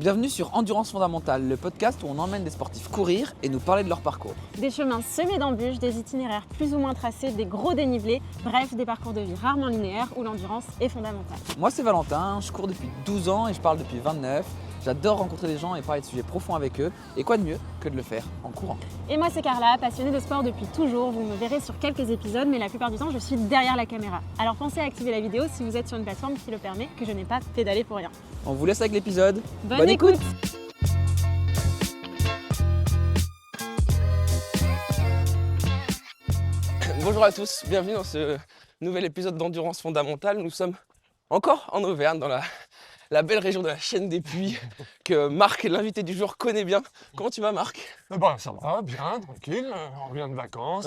Bienvenue sur Endurance Fondamentale, le podcast où on emmène des sportifs courir et nous parler de leur parcours. Des chemins semés d'embûches, des itinéraires plus ou moins tracés, des gros dénivelés, bref, des parcours de vie rarement linéaires où l'endurance est fondamentale. Moi c'est Valentin, je cours depuis 12 ans et je parle depuis 29. J'adore rencontrer des gens et parler de sujets profonds avec eux. Et quoi de mieux que de le faire en courant. Et moi c'est Carla, passionnée de sport depuis toujours. Vous me verrez sur quelques épisodes, mais la plupart du temps je suis derrière la caméra. Alors pensez à activer la vidéo si vous êtes sur une plateforme qui le permet, que je n'ai pas pédalé pour rien. On vous laisse avec l'épisode. Bonne écoute. Bonjour à tous, bienvenue dans ce nouvel épisode d'Endurance Fondamentale. Nous sommes encore en Auvergne, dans la belle région de la Chaîne des Puys, que Marc, l'invité du jour, connaît bien. Comment tu vas, Marc? Ça va, bien, tranquille, on revient de vacances,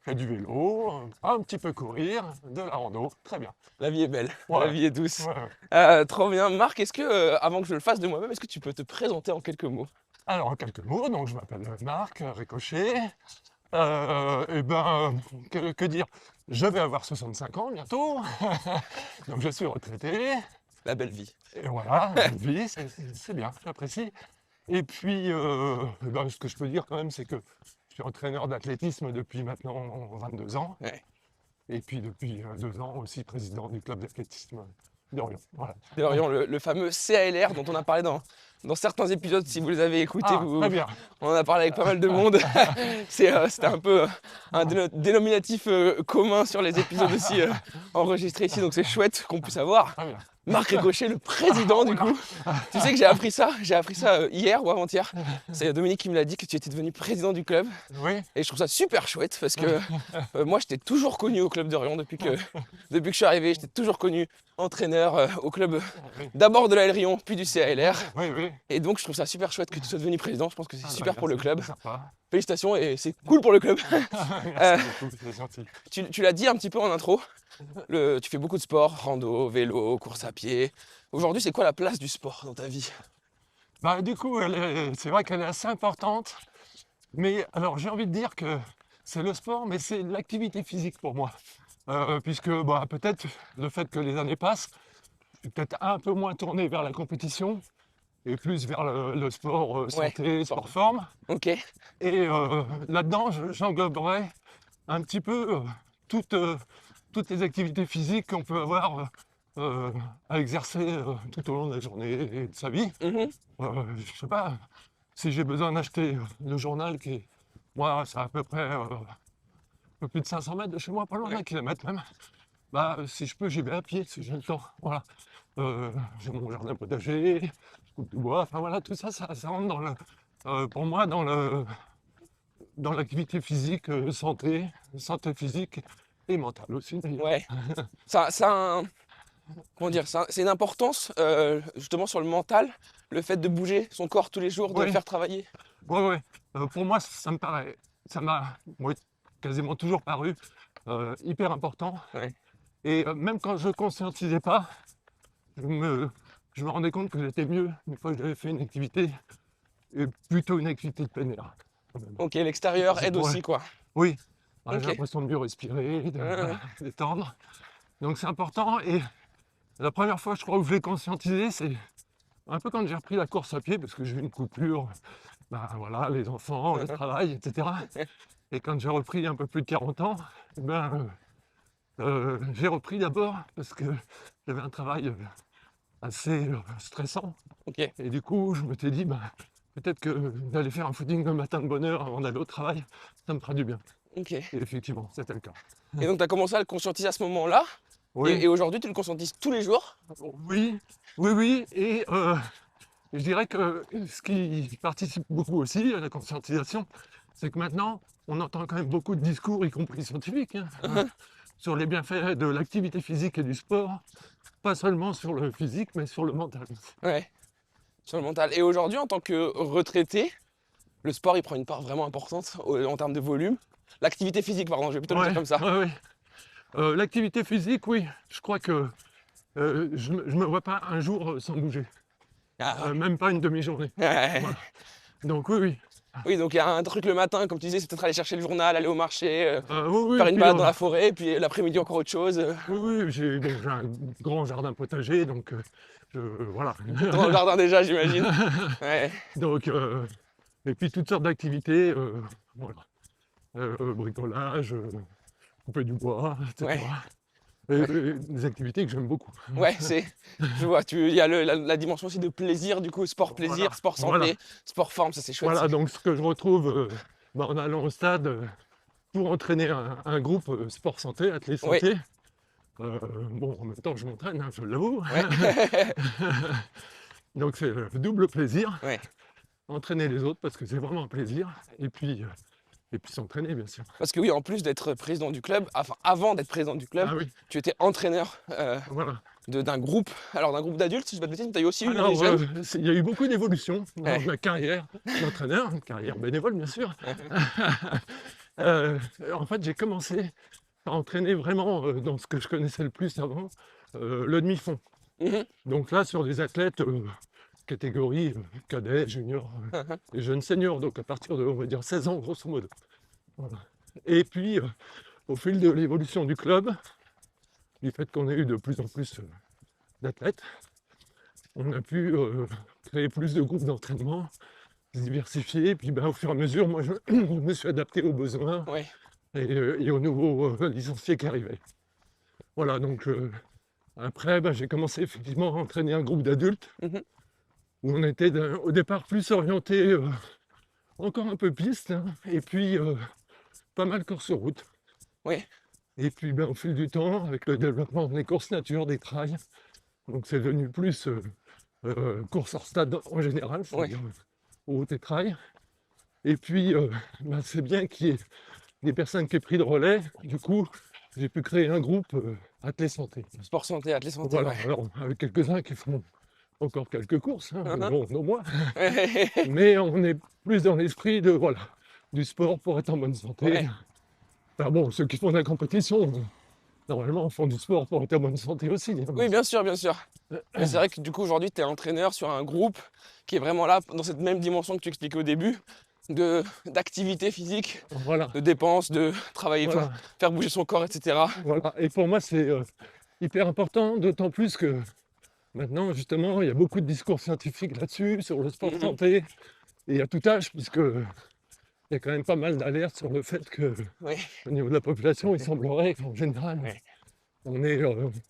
fait du vélo, un petit peu courir, de la rando, très bien. La vie est belle, Ouais. la vie est douce. Ouais. Trop bien. Marc, est-ce que, avant que je le fasse de moi-même, est-ce que tu peux te présenter en quelques mots? Alors, en quelques mots, donc je m'appelle Marc Ricochet, que dire? Je vais avoir 65 ans bientôt, donc je suis retraité, La belle vie. et voilà, la vie, c'est bien, j'apprécie. Et puis, ce que je peux dire quand même, c'est que je suis entraîneur d'athlétisme depuis maintenant 22 ans. Ouais. Et puis depuis 2 ans aussi président du club d'athlétisme d'Orient. Voilà. D'Orient, le fameux CALR dont on a parlé dans certains épisodes, si vous les avez écoutés, Très bien. on en a parlé avec pas mal de monde. C'était un peu un dénominatif commun sur les épisodes aussi enregistrés ici, donc c'est chouette qu'on puisse avoir Très bien. Marc Ricochet, le président du coup. Tu sais que j'ai appris ça hier ou avant-hier. C'est Dominique qui me l'a dit que tu étais devenu président du club. Oui. Et je trouve ça super chouette parce que moi je t'ai toujours connu au club d'Orient depuis que je suis arrivé. Je t'ai toujours connu entraîneur au club d'abord de la Rion puis du CALR. Oui. Et donc je trouve ça super chouette que tu sois devenu président. Je pense que c'est super pour le Merci, club. c'est sympa. Félicitations et c'est cool pour le club. Merci beaucoup, c'est gentil. Tu l'as dit un petit peu en intro. Tu fais beaucoup de sport, rando, vélo, course à pied. Aujourd'hui, c'est quoi la place du sport dans ta vie? Du coup, c'est vrai qu'elle est assez importante. Mais alors, j'ai envie de dire que c'est le sport, mais c'est l'activité physique pour moi. Puisque peut-être le fait que les années passent, je suis peut-être un peu moins tourné vers la compétition et plus vers le sport santé, sport forme. Ok. Et là-dedans, j'engloberais un petit peu toutes les activités physiques qu'on peut avoir à exercer tout au long de la journée et de sa vie. Mhm. Je sais pas, si j'ai besoin d'acheter le journal qui, moi, c'est à peu près un peu plus de 500 mètres de chez moi, pas loin d'un kilomètre même. Si je peux, j'y vais à pied, si j'ai le temps. Voilà. J'ai mon jardin potager, je coupe du bois, enfin voilà, tout ça, ça rentre pour moi dans l'activité physique, santé physique et mentale aussi d'ailleurs. Ouais. Comment dire, c'est une importance justement sur le mental, le fait de bouger son corps tous les jours, de le Oui. faire travailler. Ouais. Pour moi, ça m'a quasiment toujours paru hyper important. Ouais. Et même quand je ne conscientisais pas, je me rendais compte que j'étais mieux une fois que j'avais fait une activité, et plutôt une activité de plein air. quand même. Ok, l'extérieur aide Ouais. aussi quoi. Oui, Ok. j'ai l'impression de mieux respirer, de Ouais. détendre. Donc c'est important. Et la première fois, je crois, où je l'ai conscientisé, c'est un peu quand j'ai repris la course à pied, parce que j'ai eu une coupure, voilà, les enfants, le travail, etc. Et quand j'ai repris un peu plus de 40 ans, j'ai repris d'abord parce que j'avais un travail assez stressant. Ok. Et du coup, je me suis dit, peut-être que d'aller faire un footing le matin de bonne heure avant d'aller au travail, ça me fera du bien. Ok. Et effectivement, c'était le cas. Et donc tu as commencé à le conscientiser à ce moment-là. Et aujourd'hui, tu le conscientises tous les jours. Oui. Et je dirais que ce qui participe beaucoup aussi à la conscientisation, c'est que maintenant, on entend quand même beaucoup de discours, y compris scientifiques, sur les bienfaits de l'activité physique et du sport, pas seulement sur le physique, mais sur le mental. Ouais. Sur le mental. Et aujourd'hui, en tant que retraité, le sport il prend une part vraiment importante en termes de volume. L'activité physique, pardon, je vais plutôt le dire comme ça. Ouais. L'activité physique, oui, je crois que je me vois pas un jour sans bouger, Ah, même pas une demi-journée. ouais. Voilà. Donc oui. Oui, donc il y a un truc le matin, comme tu disais, c'est peut-être aller chercher le journal, aller au marché, Oui, faire puis, une balade dans la forêt, et puis l'après-midi encore autre chose, oui, j'ai un grand jardin potager, donc voilà. dans le jardin déjà, j'imagine. Ouais. Donc, et puis toutes sortes d'activités, voilà. Bricolage, couper du bois, etc. Ouais. Des activités que j'aime beaucoup. Ouais, je vois, il y a la dimension aussi de plaisir, du coup, sport plaisir, Voilà, sport santé, voilà. sport forme, ça c'est chouette. Voilà, donc ce que je retrouve en allant au stade pour entraîner un groupe sport santé, athlète Oui. santé. Bon, en même temps, je m'entraîne, hein, je l'avoue. Ouais. Donc c'est le double plaisir. Ouais. Entraîner les autres parce que c'est vraiment un plaisir. Et puis s'entraîner, bien sûr. Parce que oui, en plus d'être président du club, enfin avant d'être président du club, Ah oui, tu étais entraîneur voilà. d'un groupe, alors d'un groupe d'adultes, si je ne dis pas de bêtises, mais tu as eu aussi eu Alors, des jeunes. il y a eu beaucoup d'évolutions dans Ouais. ma carrière d'entraîneur, une carrière bénévole, bien sûr. En fait, j'ai commencé à entraîner vraiment dans ce que je connaissais le plus avant, le demi-fond. Mhm. Donc là, sur des athlètes catégorie cadet, junior et jeunes seniors, donc à partir de, on va dire, 16 ans, grosso modo. Voilà. Et puis, au fil de l'évolution du club, du fait qu'on ait eu de plus en plus d'athlètes, on a pu créer plus de groupes d'entraînement, se diversifier, et puis au fur et à mesure, moi, je me suis adapté aux besoins Ouais. et aux nouveaux licenciés qui arrivaient. Voilà, donc après, j'ai commencé effectivement à entraîner un groupe d'adultes, Mhm. où on était au départ plus orienté, encore un peu piste, hein, et puis pas mal course sur route. Oui. Et puis au fil du temps, avec le développement des courses nature, des trails, donc c'est devenu plus course hors stade en général, c'est-à-dire route et trail. Et puis c'est bien qu'il y ait des personnes qui aient pris le relais. Du coup, j'ai pu créer un groupe athlète santé. Sport santé, athlète santé. Voilà, Ouais. alors avec quelques-uns qui font encore quelques courses, hein, Uh-huh. non moi, mais on est plus dans l'esprit de du sport pour être en bonne santé. Ouais. Enfin bon, ceux qui font de la compétition, normalement, font du sport pour être en bonne santé aussi, hein. Oui, bien sûr, bien sûr. Mais c'est vrai que du coup, aujourd'hui, tu es entraîneur sur un groupe qui est vraiment là, dans cette même dimension que tu expliquais au début, d'activité physique, Voilà, de dépenses, de travailler, voilà, faire bouger son corps, etc. voilà. Et pour moi, c'est hyper important, d'autant plus que maintenant, justement, il y a beaucoup de discours scientifiques là-dessus, sur le sport Mhm. santé, et à tout âge, puisque il y a quand même pas mal d'alertes sur le fait que, Oui. au niveau de la population, il semblerait qu'en général, Ouais. on est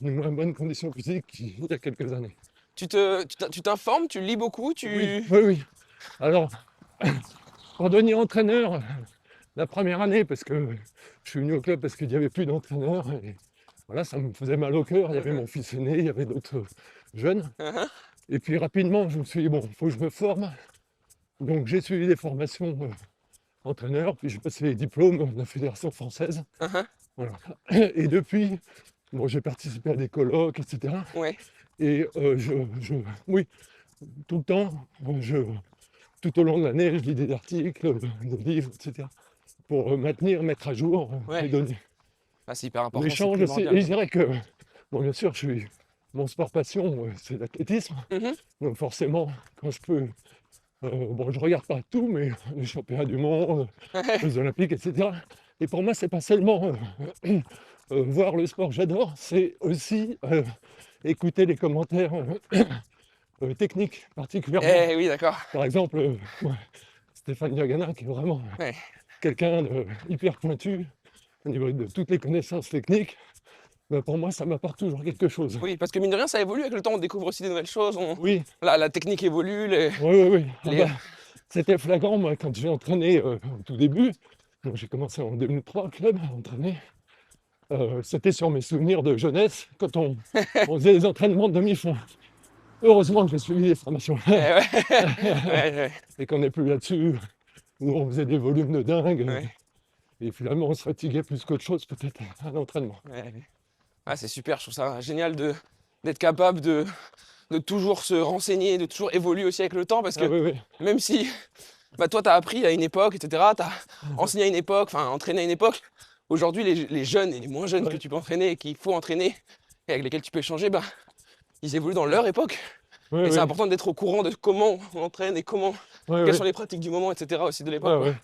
une moins bonne condition physique qu'il y a quelques années. Tu t'informes, tu lis beaucoup, Oui. Alors, pour devenir entraîneur, la première année, parce que je suis venu au club parce qu'il n'y avait plus d'entraîneur, et voilà, ça me faisait mal au cœur. Il y avait mon fils aîné, il y avait d'autres jeunes. Uh-huh. Et puis rapidement, je me suis dit, bon, il faut que je me forme. Donc j'ai suivi des formations entraîneur, puis j'ai passé les diplômes de la Fédération française. Uh-huh. Voilà. Et depuis, bon, j'ai participé à des colloques, etc. Ouais. Et oui, tout le temps, tout au long de l'année, je lis des articles, des livres, etc. pour mettre à jour Ouais. les données. Ah, c'est hyper important. L'échange c'est aussi. primordial. Et je dirais que, bon, bien sûr, mon sport passion, c'est l'athlétisme. Mhm. Donc forcément, quand je peux, bon, je regarde pas tout, mais les championnats du monde, les Olympiques, etc. Et pour moi, c'est pas seulement voir le sport que j'adore, c'est aussi écouter les commentaires techniques particulièrement. Eh oui, d'accord. Par exemple, Stéphane Diagana, qui est vraiment Ouais. quelqu'un de hyper pointu au niveau de toutes les connaissances techniques. Pour moi, ça m'apporte toujours quelque chose. Oui, parce que mine de rien, ça évolue avec le temps, on découvre aussi des nouvelles choses, Oui, la technique évolue, oui. Ah Les- c'était flagrant, moi, quand j'ai entraîné au tout début. Donc, j'ai commencé en 2003 au club à entraîner. C'était sur mes souvenirs de jeunesse, quand on faisait des entraînements de demi-fond. Heureusement que j'ai suivi les formations Eh ouais. Ouais. et qu'on n'est plus là-dessus, où on faisait des volumes de dingue. Ouais. Et finalement, on se fatiguait plus qu'autre chose, peut-être, à l'entraînement. Ouais. Ah, c'est super, je trouve ça génial d'être capable de toujours se renseigner, de toujours évoluer aussi avec le temps, parce que Ah, oui. même si toi, tu as appris à une époque, etc., tu as enseigné à une époque, enfin entraîné à une époque, aujourd'hui, les jeunes et les moins jeunes que Ouais. tu peux entraîner et qu'il faut entraîner, et avec lesquels tu peux échanger, ils évoluent dans leur époque. Oui, Et oui. c'est important d'être au courant de comment on entraîne et Oui, quelles oui. sont les pratiques du moment, etc. aussi de l'époque. Ouais, quoi. ouais.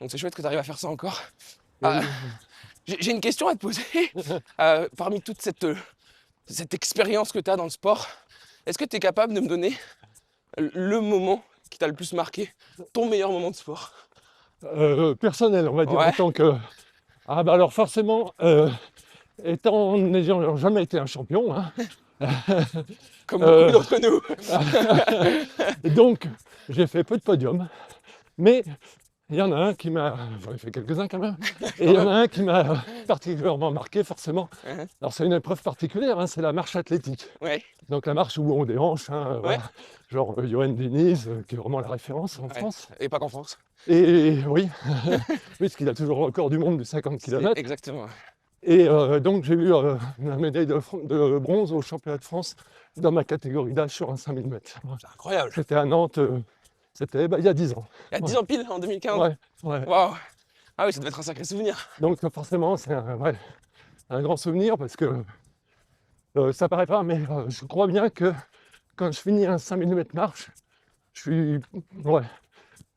Donc c'est chouette que tu arrives à faire ça encore. Et- Ah, j'ai une question à te poser. Parmi toute cette expérience que tu as dans le sport, est-ce que tu es capable de me donner le moment qui t'a le plus marqué, ton meilleur moment de sport? personnel, on va dire, en Ouais, tant que... Ah bah alors forcément, n'ayant jamais été un champion, hein, comme beaucoup euh, d'entre nous. donc j'ai fait peu de podiums, mais il y en a un qui m'a... J'en ai fait quelques-uns quand même. Et il y en a un qui m'a particulièrement marqué, forcément. Hein, Alors c'est une épreuve particulière, hein, c'est la marche athlétique. ouais, Donc la marche où on déhanche, hein, ouais, voilà. Genre Johan Diniz, qui est vraiment la référence en ouais. France. Et pas qu'en France. Et oui, puisqu'il a toujours le record du monde du 50 km. Exactement. Et donc j'ai eu la médaille de bronze au championnat de France dans ma catégorie d'âge sur un 5000 mètres. C'est incroyable. C'était à Nantes, c'était il y a 10 ans. Il y a 10 ans pile, en 2015. Ouais, ouais. Waouh. Ah oui, ça devait être un sacré souvenir. Donc forcément c'est ouais, un grand souvenir parce que ça paraît pas, mais je crois bien que quand je finis un 5000 mètres marche, je suis ouais,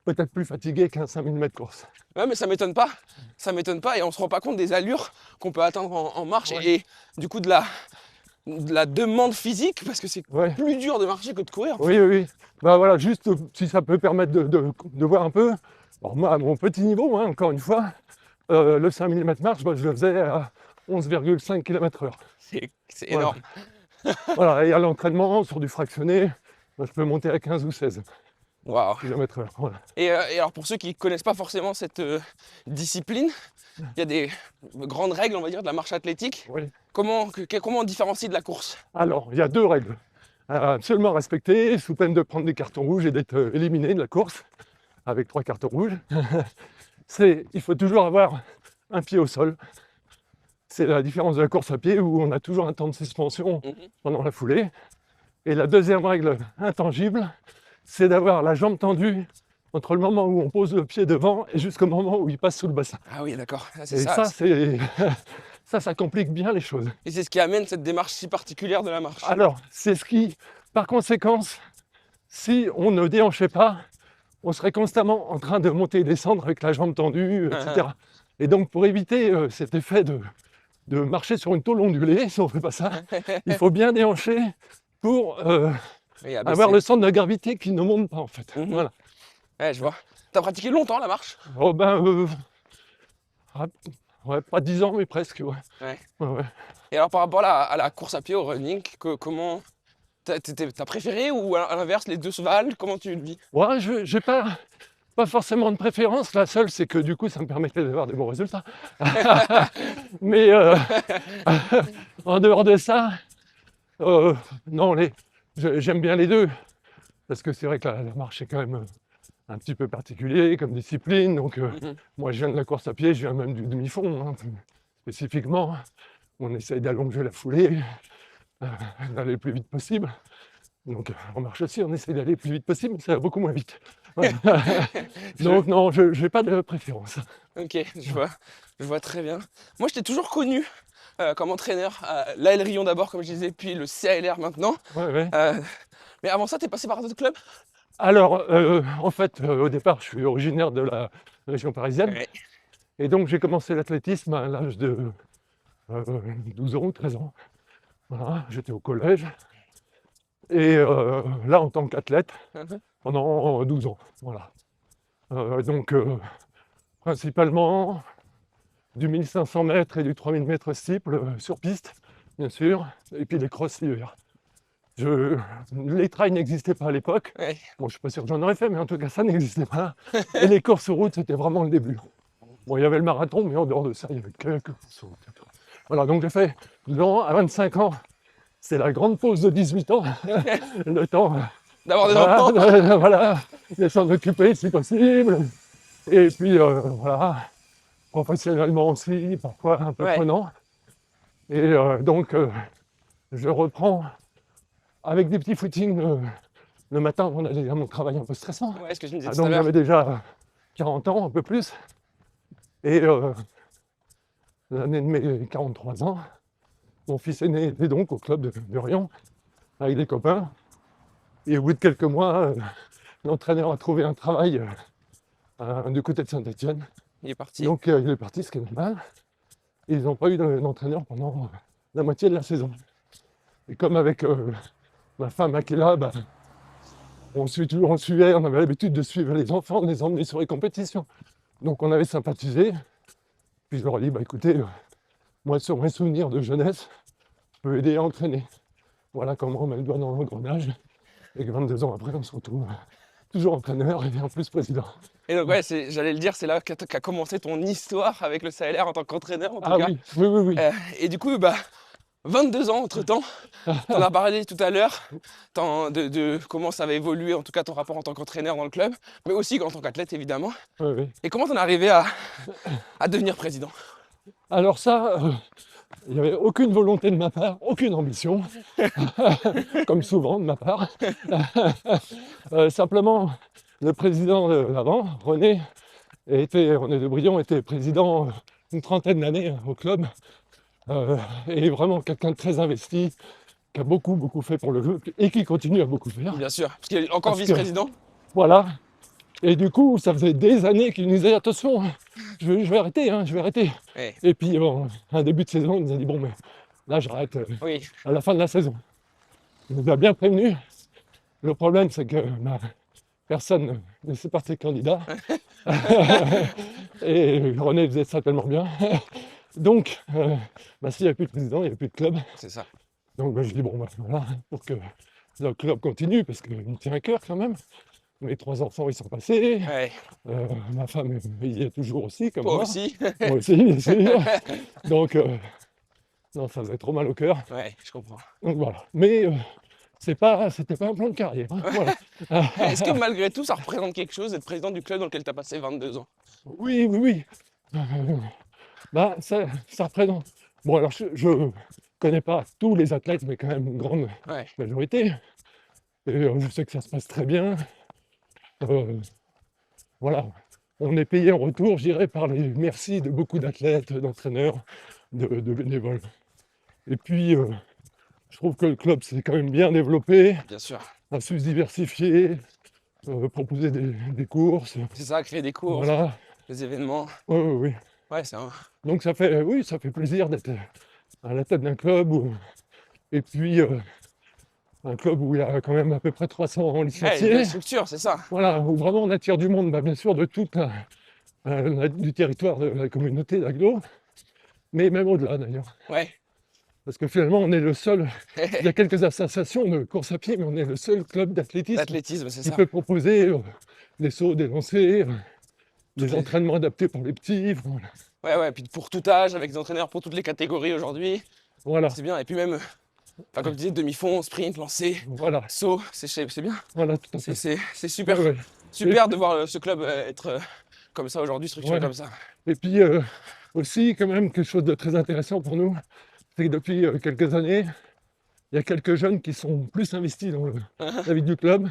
peut-être plus fatigué qu'un 5000 mètres course. Ouais, mais ça m'étonne pas. Ça m'étonne pas et on se rend pas compte des allures qu'on peut atteindre en marche Ouais. et du coup de la demande physique parce que c'est Ouais. plus dur de marcher que de courir. Oui, oui, oui. Bah voilà, juste si ça peut permettre de voir un peu. Alors moi, à mon petit niveau, hein, encore une fois, le 5000 mètres marche, bah, je le faisais à 11,5 km/h. C'est Voilà. énorme. Voilà, et à l'entraînement, sur du fractionné, bah, je peux monter à 15 ou 16 Waouh. km/h. Voilà. Et alors pour ceux qui connaissent pas forcément cette discipline, il y a des grandes règles, on va dire, de la marche athlétique. Oui. Comment on différencie de la course? Alors, il y a deux règles à absolument respecter, sous peine de prendre des cartons rouges et d'être éliminé de la course, avec 3 cartons rouges. Il faut toujours avoir un pied au sol. C'est la différence de la course à pied où on a toujours un temps de suspension Mhm. pendant la foulée. Et la deuxième règle intangible, c'est d'avoir la jambe tendue entre le moment où on pose le pied devant et jusqu'au moment où il passe sous le bassin. Ah oui, d'accord. Ah, c'est Et ça. ça complique bien les choses. Et c'est ce qui amène cette démarche si particulière de la marche. Alors, c'est ce qui, par conséquence, si on ne déhanchait pas, on serait constamment en train de monter et descendre avec la jambe tendue, etc. Et donc, pour éviter cet effet de marcher sur une tôle ondulée, si on ne fait pas ça, il faut bien déhancher pour Et avoir le centre de gravité qui ne monte pas, en fait. Mhm. Voilà. Ouais, je vois. T'as pratiqué longtemps la marche? Oh ben, ouais, pas 10 ans, mais presque, ouais. Ouais. Ouais, ouais. Et alors par rapport à la course à pied, au running, comment t'as préféré ou à l'inverse les deux se valent? Comment tu le vis? Ouais, je n'ai pas forcément de préférence. La seule, c'est que du coup, ça me permettait d'avoir des bons résultats. Mais en dehors de ça, non, j'aime bien les deux. Parce que c'est vrai que la marche est quand même un petit peu particulier comme discipline. Donc, Mhm. moi, je viens de la course à pied, je viens même du demi-fond, hein, spécifiquement. On essaye d'allonger la foulée, d'aller le plus vite possible. Donc, en marche aussi, on essaie d'aller le plus vite possible, mais ça va beaucoup moins vite. Voilà. Donc, non, je n'ai pas de préférence. Ok, je vois très bien. Moi, je t'ai toujours connu comme entraîneur à l'AL Rion d'abord, comme je disais, puis le CALR maintenant. Ouais, ouais. Mais avant ça, t'es passé par d'autres clubs? Alors, en fait, au départ, je suis originaire de la région parisienne. Ouais. Et donc, j'ai commencé l'athlétisme à l'âge de 12 ans ou 13 ans. Voilà, j'étais au collège. Et là, en tant qu'athlète, Mhm. pendant 12 ans. Voilà. Donc, principalement du 1500 mètres et du 3000 mètres steeple sur piste, bien sûr, et puis les crosses l'hiver. Les trails n'existaient pas à l'époque. Ouais. Bon, je ne suis pas sûr que j'en aurais fait, mais en tout cas, ça n'existait pas. Et les courses route, c'était vraiment le début. Bon, il y avait le marathon, mais en dehors de ça, il y avait quelques courses route. Voilà, donc j'ai fait 12 ans, à 25 ans, c'est la grande pause de 18 ans. Le temps D'avoir des enfants? voilà, de s'en occuper si possible. Et puis, voilà, professionnellement aussi, parfois un peu Ouais. prenant. Et donc, je reprends avec des petits footings le matin avant d'aller à mon travail un peu stressant. Ouais, ce que je me disais Ah, tout à donc, l'heure. j'avais déjà 40 ans, un peu plus. Et l'année de mes 43 ans, mon fils aîné était donc au club de Rion avec des copains. Et au bout de quelques mois, l'entraîneur a trouvé un travail du côté de Saint-Etienne. Il est parti. Donc il est parti, ce qui est normal. Et ils n'ont pas eu d'entraîneur pendant la moitié de la saison. Et comme avec ma femme Akela, bah, on suivait, on avait l'habitude de suivre les enfants, de les emmener sur les compétitions. Donc on avait sympathisé. Puis je leur ai dit, bah écoutez, moi sur mes souvenirs de jeunesse, je peux aider à entraîner. Voilà comment on met le doigt dans l'engrenage. Et que 22 ans après, on se retrouve toujours entraîneur et en plus président. Et donc ouais, j'allais le dire, c'est là qu'a commencé ton histoire avec le CLR en tant qu'entraîneur en tout Ah cas. oui. Et du coup, bah, 22 ans entre-temps, t'en as parlé tout à l'heure, de comment ça va évoluer, en tout cas ton rapport en tant qu'entraîneur dans le club, mais aussi en tant qu'athlète évidemment. Oui. Et comment t'en es arrivé à devenir président? Alors ça, il n'y avait aucune volonté de ma part, aucune ambition, comme souvent de ma part. Simplement, le président d'avant, René de Brion, était président une trentaine d'années au club. Et vraiment quelqu'un de très investi, qui a beaucoup fait pour le club et qui continue à beaucoup faire. Bien sûr, parce qu'il est encore vice-président. Voilà. Et du coup, ça faisait des années qu'il nous disait attention, je vais arrêter, je vais arrêter. Ouais. Et puis, bon, un début de saison, il nous a dit bon, mais là, j'arrête Oui. à la fin de la saison. Il nous a bien prévenu. Le problème, c'est que personne ne sait pas ses candidats. Et René faisait ça tellement bien. Donc, s'il n'y a plus de président, il n'y a plus de club. C'est ça. Donc, je dis, bon, voilà, pour que le club continue, parce qu'il me tient à cœur quand même. Mes 3 enfants, ils sont passés. Ouais. Ma femme, il y est toujours aussi, comme Toi moi. aussi. Moi aussi, bien sûr. Donc, non, ça faisait trop mal au cœur. Ouais, je comprends. Donc, voilà. Mais c'était pas un plan de carrière. Voilà. Est-ce que malgré tout, ça représente quelque chose d'être président du club dans lequel tu as passé 22 ans? Oui. Ça représente. Bon, alors, je connais pas tous les athlètes, mais quand même une grande majorité. Et je sais que ça se passe très bien. Voilà. On est payé en retour, je dirais, par les merci de beaucoup d'athlètes, d'entraîneurs, de bénévoles. Et puis, je trouve que le club s'est quand même bien développé, Bien sûr. a su se diversifier, proposer des courses. C'est ça, créer des courses, Voilà. des événements. Oui. Ouais, c'est un... Donc ça fait plaisir d'être à la tête d'un club et puis un club où il y a quand même à peu près 300 une licenciés. belle structure, c'est ça. Voilà, où vraiment on attire du monde, bien sûr, de tout du territoire de la communauté d'Aglo, mais même au-delà d'ailleurs. Ouais. Parce que finalement, on est le seul, il y a quelques associations de course à pied, mais on est le seul club d'athlétisme L'athlétisme, c'est qui ça. peut proposer des sauts, des lancers, des entraînements adaptés pour les petits. Ouais, puis pour tout âge, avec des entraîneurs pour toutes les catégories aujourd'hui. Voilà. C'est bien. Et puis même, comme tu disais, demi-fond, sprint, lancer, Voilà, saut, c'est bien. voilà, tout à fait. C'est super, Ouais. super de voir ce club être comme ça aujourd'hui, structuré Ouais. comme ça. Et puis aussi, quand même, quelque chose de très intéressant pour nous, c'est que depuis quelques années, il y a quelques jeunes qui sont plus investis dans la vie du club.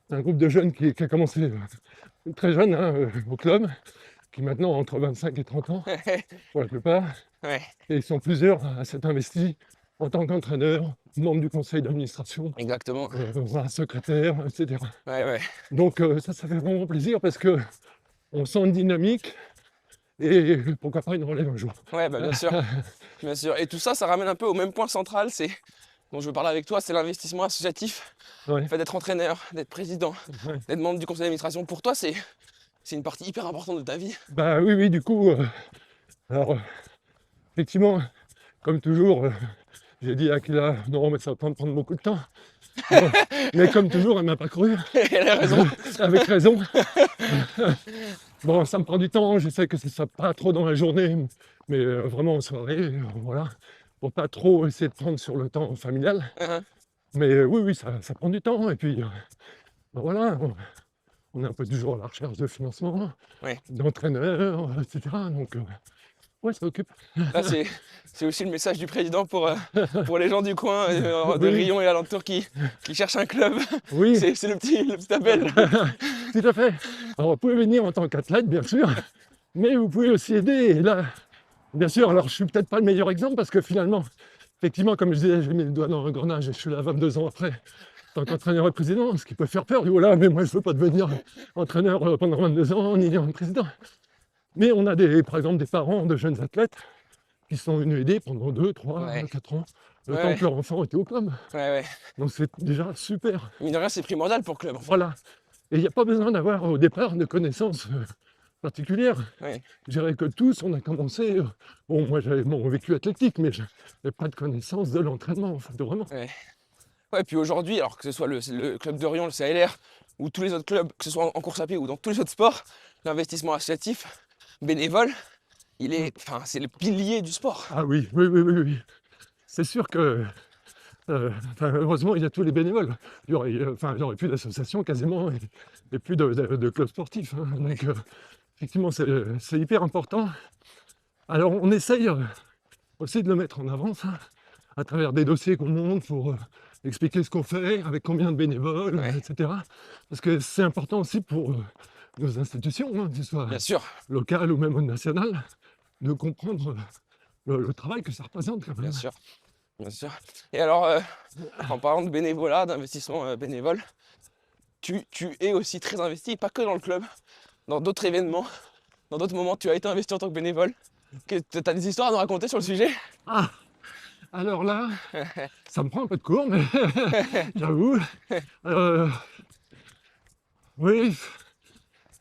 C'est un groupe de jeunes qui a commencé très jeune au club, qui maintenant ont entre 25 et 30 ans, pour la plupart. Ouais, Et ils sont plusieurs à s'être investis en tant qu'entraîneur, membre du conseil d'administration, exactement. un secrétaire, etc. Ouais. Donc ça fait vraiment plaisir parce que on sent une dynamique et pourquoi pas une relève un jour. Ouais, bah bien sûr. Bien sûr. Et tout ça, ça ramène un peu au même point central, c'est dont je veux parler avec toi, c'est l'investissement associatif. Ouais. Le fait d'être entraîneur, d'être président, Ouais. d'être membre du conseil d'administration. Pour toi, c'est une partie hyper importante de ta vie. Bah oui, du coup, alors effectivement, comme toujours, j'ai dit à Akila, non mais ça va pas prendre beaucoup de temps. Bon, mais comme toujours, elle m'a pas cru, Elle a raison. avec raison. Bon, ça me prend du temps, je sais que c'est ça pas trop dans la journée, mais vraiment en soirée, voilà, pour pas trop essayer de prendre sur le temps familial. Mais oui, ça prend du temps, et puis voilà, on est un peu toujours à la recherche de financement, Ouais. d'entraîneurs, etc. Donc, ouais, ça occupe. Là, c'est aussi le message du président pour les gens du coin, de Oui. Rion et alentour qui cherchent un club. Oui, C'est le petit appel. tout à fait. Alors, vous pouvez venir en tant qu'athlète, bien sûr, mais vous pouvez aussi aider. Et là, bien sûr, alors je suis peut-être pas le meilleur exemple parce que finalement, effectivement, comme je disais, j'ai mis le doigt dans l'engrenage et je suis là 22 ans après. tant qu'entraîneur et président, ce qui peut faire peur. Voilà, mais moi je veux pas devenir entraîneur pendant 22 ans ni président. Mais on a par exemple des parents de jeunes athlètes qui sont venus aider pendant 2, 3, Ouais. 4 ans, le Ouais, temps ouais. que leur enfant était au club. Ouais. Donc c'est déjà super. Mine de rien, c'est primordial pour le club. Voilà. Et il n'y a pas besoin d'avoir au départ de connaissances particulières. Ouais. Je dirais que tous, on a commencé. Bon, moi j'avais mon vécu athlétique, mais je n'avais pas de connaissance de l'entraînement, enfin, de vraiment. Ouais, puis aujourd'hui, alors que ce soit le club de Rion, le CLR, ou tous les autres clubs, que ce soit en course à pied ou dans tous les autres sports, l'investissement associatif, bénévole, c'est le pilier du sport. Ah oui. C'est sûr que. Heureusement, il y a tous les bénévoles. Il y aurait plus d'associations quasiment et plus de clubs sportifs. Hein. Donc, effectivement, c'est hyper important. Alors, on essaye aussi de le mettre en avant, ça, à travers des dossiers qu'on monte pour expliquer ce qu'on fait, avec combien de bénévoles, Ouais. etc. Parce que c'est important aussi pour nos institutions, hein, que ce soit Bien sûr, locales ou même nationales, de comprendre le travail que ça représente quand même. bien sûr, bien sûr. Et alors, en parlant de bénévolat, d'investissement bénévole, tu es aussi très investi, pas que dans le club, dans d'autres événements, dans d'autres moments, tu as été investi en tant que bénévole. Tu as des histoires à nous raconter sur le sujet? Ah, alors là, ça me prend un peu de cours, mais j'avoue. Oui.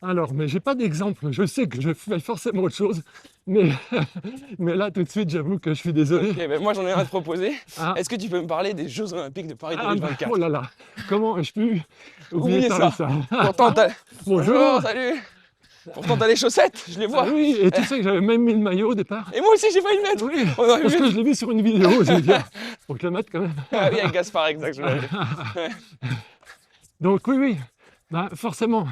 Alors, mais j'ai pas d'exemple. Je sais que je fais forcément autre chose, mais, mais là, tout de suite, j'avoue que je suis désolé. Ok, ben moi j'en ai un à te proposer. Ah, Est-ce que tu peux me parler des Jeux Olympiques de Paris ah, 2024? oh là là, comment ai-je pu Oubliez oublier de parler ça. de ça? Pourtant, t'as... Bonjour. Salut. Pourtant, t'as les chaussettes, je les Ah vois. oui, et tu sais que j'avais même mis le maillot au départ. Et moi aussi, j'ai failli le mettre. Oui, On aurait parce pu que mettre- je l'ai vu sur une vidéo, je veux dire, faut que je le mette quand même. Ah oui, avec Gaspard, exact. Je l'avais. Donc oui, bah, forcément,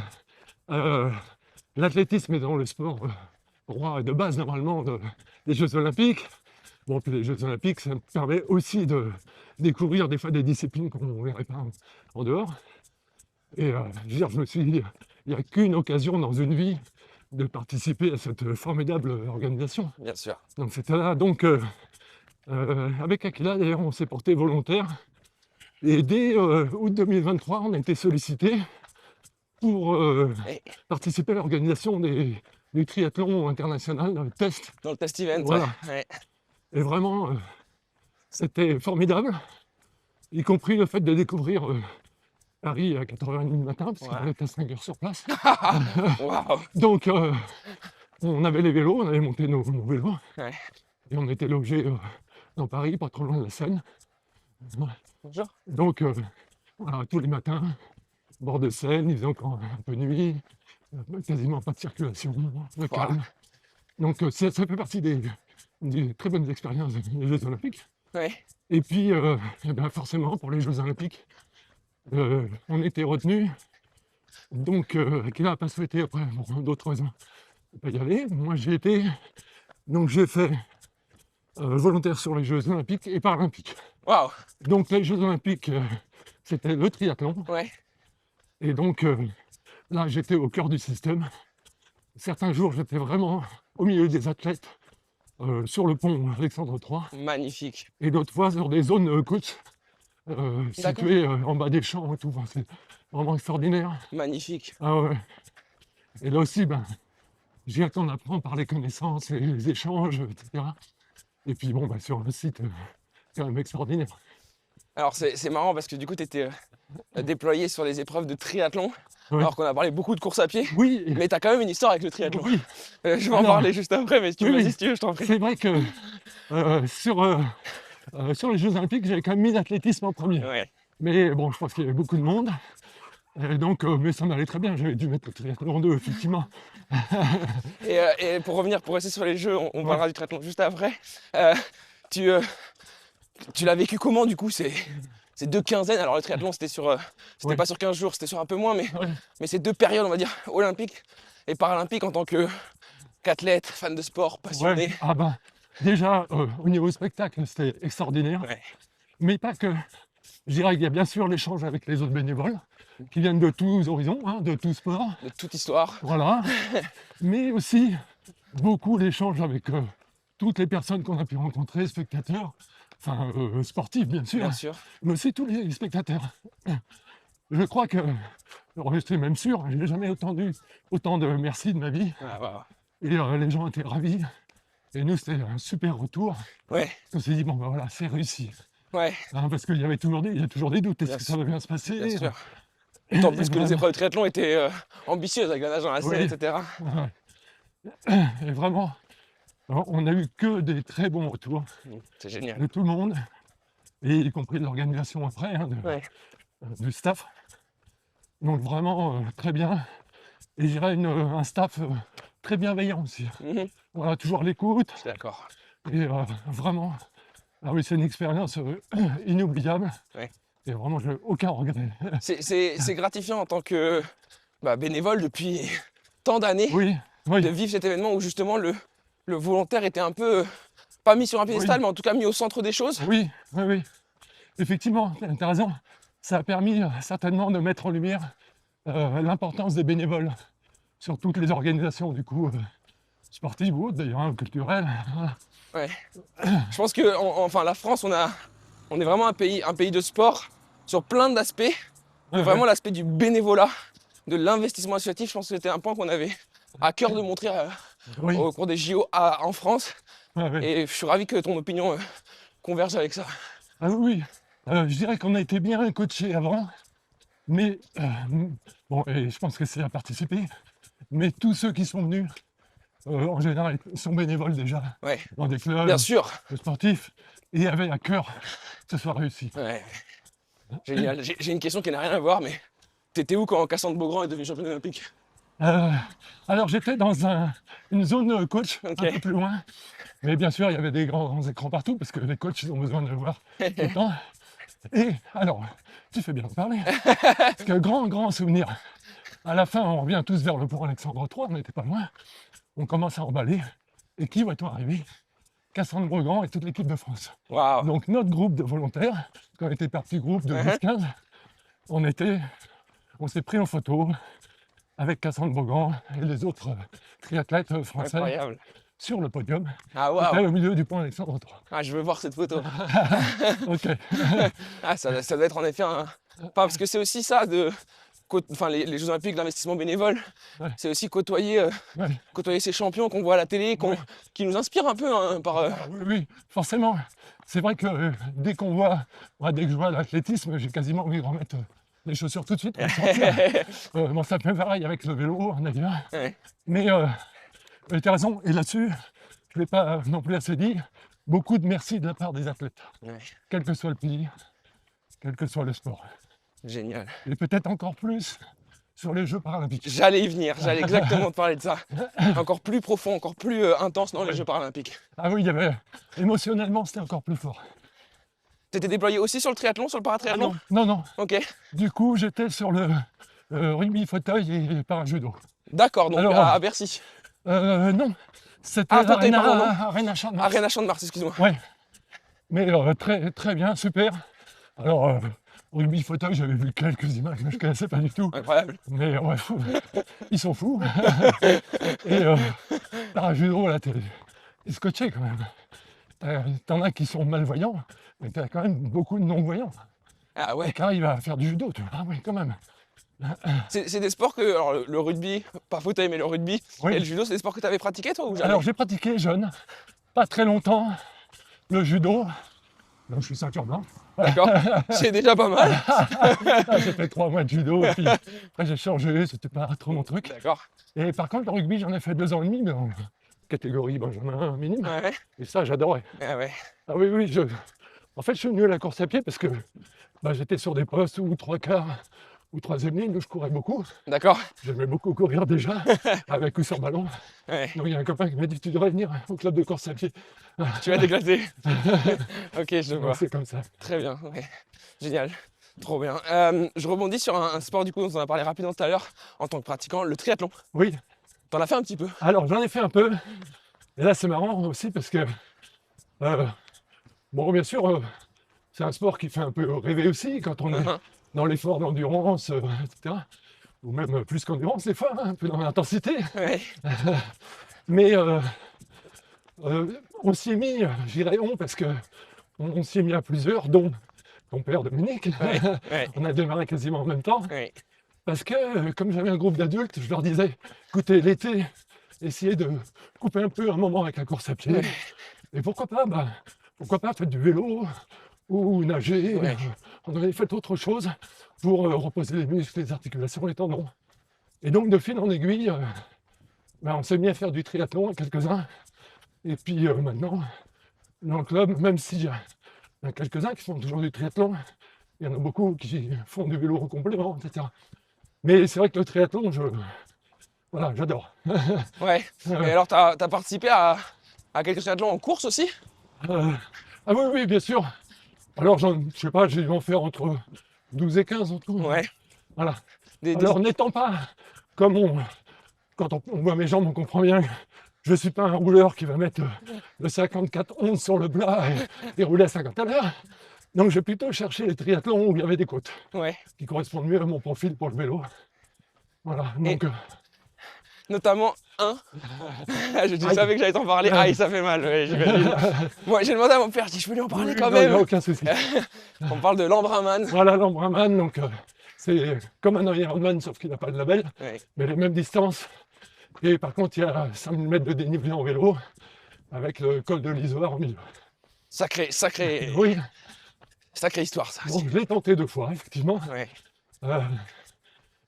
l'athlétisme est dans le sport roi de base normalement des Jeux Olympiques. Bon, puis les Jeux Olympiques, ça me permet aussi de découvrir des fois des disciplines qu'on ne verrait pas en dehors. Et je veux dire, je me suis dit, il n'y a qu'une occasion dans une vie de participer à cette formidable organisation. Bien sûr. Donc c'était là, donc avec Aquila d'ailleurs, on s'est porté volontaire. Et dès août 2023, on a été sollicité pour Et participer à l'organisation du triathlon international, dans le test. dans le test event, Voilà. ouais. Et vraiment, c'était formidable, y compris le fait de découvrir Paris à 4h30 du matin, parce qu'on Ouais. était à 5h sur place. Waouh. Donc, on avait les vélos, on avait monté nos vélos, Ouais. et on était logés dans Paris, pas trop loin de la Seine. Bonjour. Donc, voilà, tous les matins, bord de Seine, il faisait encore un peu nuit, quasiment pas de circulation, le calme. Donc, ça fait partie des très bonnes expériences des Jeux Olympiques. Ouais. Et puis, eh ben, forcément, pour les Jeux Olympiques, on était retenus. Donc, Aquila n'a pas souhaité, après, pour d'autres raisons, ne pas y aller. Moi, j'y étais. Donc, j'ai fait volontaire sur les Jeux Olympiques et Paralympiques. Waouh. Donc, les Jeux Olympiques, c'était le triathlon. Ouais. Et donc, là, j'étais au cœur du système. Certains jours, j'étais vraiment au milieu des athlètes, sur le pont Alexandre III. Magnifique. Et d'autres fois sur des zones côtes D'accord. situées en bas des champs et tout. Enfin, c'est vraiment extraordinaire. Magnifique. Ah ouais. Et là aussi, ben, j'ai hâte qu'on apprend par les connaissances et les échanges, etc. Et puis bon, ben, sur un site quand même extraordinaire. Alors c'est marrant parce que du coup tu étais déployé sur les épreuves de triathlon, Ouais. alors qu'on a parlé beaucoup de course à pied. Oui, Mais tu as quand même une histoire avec le triathlon. oui, Je vais en Alors, parler juste après, mais si tu oui, vas-y oui. si tu veux, je t'en prie. c'est vrai que sur les Jeux Olympiques, j'avais quand même mis l'athlétisme en premier. Ouais. Mais bon, je pense qu'il y avait beaucoup de monde. Et donc, mais ça m'allait très bien. J'avais dû mettre le triathlon en deux, effectivement. Et pour revenir, pour rester sur les jeux, on parlera du triathlon juste après. Tu l'as vécu comment du coup ces deux quinzaines? Alors le triathlon c'était Ouais. pas sur 15 jours, c'était sur un peu moins, Ouais. mais ces deux périodes on va dire olympiques et paralympiques en tant qu'athlète, fan de sport, passionné. Ouais. Ah ben, déjà, au niveau spectacle, c'était extraordinaire. Ouais. Mais pas que. Je dirais qu'il y a bien sûr l'échange avec les autres bénévoles qui viennent de tous horizons, hein, de tous sports. De toute histoire. Voilà. Mais aussi beaucoup l'échange avec toutes les personnes qu'on a pu rencontrer, spectateurs, enfin sportifs bien sûr, Bien sûr. mais aussi tous les spectateurs. Je crois que, je suis même sûr, je n'ai jamais autant de merci de ma vie. Ah, waouh. Et les gens étaient ravis. Et nous, c'était un super retour. Ouais, On s'est dit, bon, ben voilà, c'est réussi. ouais, Hein, parce qu'il y avait il y a toujours des doutes. Est-ce Bien que ça va bien se passer? bien sûr. D'autant plus que les vraiment, épreuves de triathlon étaient ambitieuses avec la nage dans la selle, Oui. etc. ouais. Et vraiment, on n'a eu que des très bons retours C'est génial. de tout le monde, et y compris de l'organisation après, hein, Ouais. du staff. Donc vraiment, très bien. Et je dirais un staff très bienveillant aussi. Mhm. Voilà, toujours à l'écoute. Je suis d'accord. Et vraiment, ah oui, c'est une expérience inoubliable. Ouais. Et vraiment, je n'ai aucun regret. C'est gratifiant en tant que bénévole depuis tant d'années Oui, oui, de vivre cet événement où justement le volontaire était un peu, pas mis sur un piédestal, Oui. mais en tout cas mis au centre des choses. oui, oui, oui. Effectivement, tu as raison. Ça a permis certainement de mettre en lumière l'importance des bénévoles sur toutes les organisations, du coup, sportives ou autres d'ailleurs, hein, culturelles. Voilà. Je pense que enfin, la France, on est vraiment un pays de sport sur plein d'aspects. Ouais, Vraiment l'aspect du bénévolat, de l'investissement associatif, je pense que c'était un point qu'on avait à cœur de montrer oui, au cours des JO en France. ouais, ouais. Et je suis ravi que ton opinion converge avec ça. Ah oui, je dirais qu'on a été bien coachés avant, mais bon, et je pense que c'est à participer, mais tous ceux qui sont venus, en général, sont bénévoles déjà, Ouais, dans des clubs bien sûr. sportifs, et avaient à cœur que ce soit réussi. Ouais. Génial. J'ai une question qui n'a rien à voir, mais t'étais où quand Cassandre Beaugrand est devenue championne olympique? Alors j'étais dans une zone coach, Ok. un peu plus loin, mais bien sûr, il y avait des grands écrans partout, parce que les coachs, ils ont besoin de le voir tout le temps. Et alors, tu fais bien en parler, parce que grand souvenir. À la fin, on revient tous vers le pont Alexandre III, on n'était pas loin. On commence à emballer. Et qui va-t-on arriver? Cassandre Beaugrand et toute l'équipe de France. Waouh. Donc notre groupe de volontaires, quand on était parti groupe de 10-15, on s'est pris en photo avec Cassandre Beaugrand et les autres triathlètes français Incroyable. sur le podium, Ah là, waouh. au milieu du pont Alexandre III. Ah, je veux voir cette photo. Ok. Ah, ça doit être en effet un. Enfin, parce que c'est aussi ça enfin, les Jeux Olympiques, l'investissement bénévole, Ouais. c'est aussi côtoyer Ouais. ces champions qu'on voit à la télé, Ouais. qui nous inspirent un peu hein, par. Ah oui, oui, forcément. C'est vrai que dès qu'on voit, moi, dès que je vois l'athlétisme, j'ai quasiment envie de remettre les chaussures tout de suite pour sortir. Bon, ça fait pareil avec le vélo, d'ailleurs. Ouais. Mais tu as raison, et là-dessus, je ne l'ai pas non plus assez dit, beaucoup de merci de la part des athlètes, Ouais. quel que soit le pays, quel que soit le sport. Génial. Et peut-être encore plus sur les Jeux paralympiques. J'allais y venir, j'allais exactement te parler de ça. Encore plus profond, encore plus intense dans les Jeux paralympiques. Ah oui, il y avait, émotionnellement, c'était encore plus fort. T'étais déployé aussi sur le triathlon, sur le paratriathlon? Non. Ok. Du coup, j'étais sur le rugby fauteuil et parajudo. D'accord, donc Alors, à Bercy. Non, c'était Ah, Pontaine, pardon, non. Arena Champ-de-Mars. Arena Champ-de-Mars, excuse-moi. Ouais. Mais très, très bien, super. Alors, rugby fauteuil, j'avais vu quelques images, mais je ne connaissais pas du tout. Incroyable. Mais ouais, fou. Ils sont fous. Et parajudo, là, t'es scotché quand même. T'en as qui sont malvoyants, mais t'as quand même beaucoup de non-voyants. Ah Et ouais. qui arrivent à faire du judo, tu vois. Ah oui, quand même. C'est des sports que. Alors, le rugby, pas fauteuil, mais le rugby Oui. et le judo, c'est des sports que tu avais pratiqués, toi, ou jamais? Alors, j'ai pratiqué jeune, pas très longtemps, le judo. Donc, je suis ceinture blanche. D'accord. C'est déjà pas mal. J'ai fait 3 mois de judo, et puis après j'ai changé, c'était pas trop mon truc. D'accord. Et par contre, le rugby, j'en ai fait 2 ans et demi, mais en catégorie Benjamin minime. Ouais. Et ça, j'adorais. Ah ouais. Ah oui, oui, en fait, je suis venu à la course à pied parce que j'étais sur des postes où 3/4 ou 3e ligne, où je courais beaucoup. D'accord. J'aimais beaucoup courir déjà, avec ou sans ballon. Ouais. Donc il y a un copain qui m'a dit, tu devrais venir au club de course à pied. Tu vas t'éclater. Ok, je Donc, vois. c'est comme ça. Très bien. Ouais. Génial. Trop bien. Je rebondis sur un sport du coup dont on a parlé rapidement tout à l'heure en tant que pratiquant, le triathlon. Oui, T'en as fait un petit peu? alors j'en ai fait un peu. Et là, c'est marrant aussi parce que, bon, bien sûr, c'est un sport qui fait un peu rêver aussi quand on est Mhm. dans l'effort d'endurance, etc. Ou même plus qu'endurance des fois, hein, un peu dans l'intensité. Ouais. Mais on s'y est mis, je dirais on, parce que on s'y est mis à plusieurs, dont ton père Dominique. Ouais. On a démarré quasiment en même temps. Ouais. Parce que, comme j'avais un groupe d'adultes, je leur disais, écoutez, l'été, essayez de couper un peu un moment avec la course à pied. Ouais. Et pourquoi pas faites du vélo ou nager. Ouais. On avait fait autre chose pour reposer les muscles, les articulations, les tendons. Et donc, de fil en aiguille, on s'est mis à faire du triathlon, quelques-uns. Et puis maintenant, dans le club, même s'il y a quelques-uns qui font toujours du triathlon, il y en a beaucoup qui font du vélo en complément, etc. Mais c'est vrai que le triathlon, j'adore. Ouais. Et alors, t'as participé à quelques triathlons en course aussi? Ah oui, bien sûr. Alors, je sais pas, j'ai dû en faire entre 12 et 15 en tout. Ouais. Voilà. Des- Alors, n'étant pas comme quand on voit mes jambes, on comprend bien que je ne suis pas un rouleur qui va mettre le 54-11 sur le plat et rouler à 50 à l'heure. Donc, j'ai plutôt cherché les triathlons où il y avait des côtes Ouais. qui correspondent mieux à mon profil pour le vélo. Voilà. Donc, Notamment un. Je savais que j'allais t'en parler. Aïe, ça fait mal. Ouais, j'imagine. Moi, j'ai demandé à mon père, je dis, je peux lui en parler quand non, il n'y même. a aucun souci. On parle de l'Ambraman. Voilà l'Ambraman, donc c'est comme un Ironman sauf qu'il n'a pas de label, Ouais. mais les mêmes distances. Et par contre, il y a 5000 mètres de dénivelé en vélo avec le col de l'Isoire au milieu. Sacrée Oui, histoire, ça. bon, je l'ai tenté 2 fois, effectivement. Ouais.